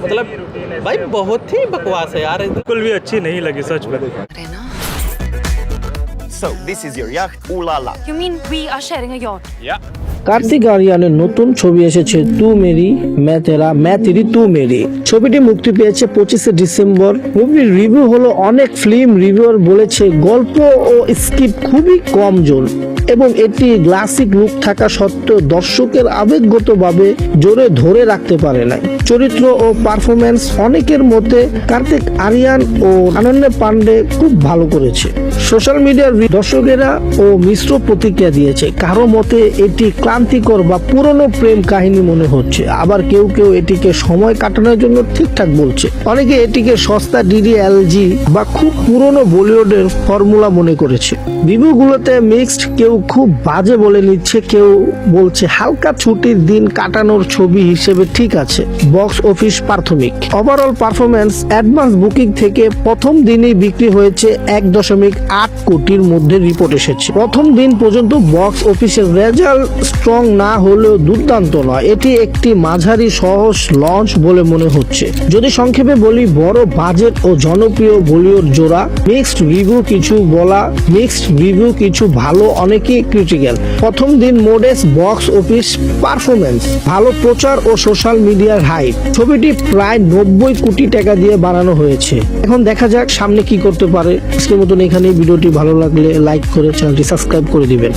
मतलब भाई बहुत ही बकवास है यार, बिल्कुल भी अच्छी नहीं लगी सच में। So, this is your yacht, ooh la la. You mean we are sharing a yacht? Kartik আরিয়ানের নতুন ছবি এসেছে তু মেরি मैं तेरा मैं तेरी तू मेरी। ছবিটি মুক্তি পেয়েছে 25শে ডিসেম্বর। মুভির রিভিউ হলো অনেক ফিল্ম রিভিউয়ার বলেছে গল্প ও স্ক্রিপ্ট খুবই কম জোর এবং এটি ক্লাসিক লুক থাকা সত্ত্বেও দর্শকের আবেগগতভাবে জোরে ধরে রাখতে পারে নাই। চরিত্র ও পারফরম্যান্স অনেকের মতে কার্তিক আরিয়ান ও অনন্যা পান্ডে খুব ভালো করেছে। সোশ্যাল মিডিয়ার দর্শকেরা ও মিশ্র প্রতিক্রিয়া দিয়েছে, কারো মতে এটি ক্লান্তিকর বা পুরনো প্রেম কাহিনী মনে হচ্ছে, আবার কেউ কেউ এটিকে সময় কাটানোর জন্য ঠিকঠাক বলছে। অনেকে এটিকে সস্তা ডিডিএলজি বা খুব পুরনো বলিউডের ফর্মুলা মনে করেছে। রিভিউগুলোতে মিক্সড, কেউ খুব বাজে বলে নিচ্ছে, কেউ বলছে হালকা ছুটির দিন কাটানোর ছবি হিসেবে ঠিক আছে। বক্স অফিস প্রাথমিক ওভারঅল পারফরম্যান্স অ্যাডভান্স বুকিং থেকে প্রথম দিনেই বিক্রি হয়েছে 1.8 কোটির মধ্যে রিপোর্ট এসেছে। প্রথম দিন পর্যন্ত বক্স অফিসের রেজাল্ট স্ট্রং না হলেও দুর্দান্ত নয়, এটি একটি মাঝারি সহজ লঞ্চ বলে মনে হচ্ছে। যদি সংক্ষেপে বলি, বড় বাজেট ও জনপ্রিয় বলিউড জোড়া। মিক্সড রিভিউ কিছু বলা, মিক্সড রিভিউ কিছু ভালো, অনেকেই ক্রিটিক্যাল। প্রথম দিন মোডেস বক্স অফিস পারফরম্যান্স ভালো, প্রচার ও সোশ্যাল মিডিয়ার হাইপ। ছবিটি প্রায় 90 কোটি টাকা দিয়ে বানানো হয়েছে। এখন দেখা যাক সামনে কি করতে পারে। আজকের মতন এখানেই, ভিডিওটি ভালো লাগলে লাইক করে চ্যানেলটি সাবস্ক্রাইব করে দিবেন।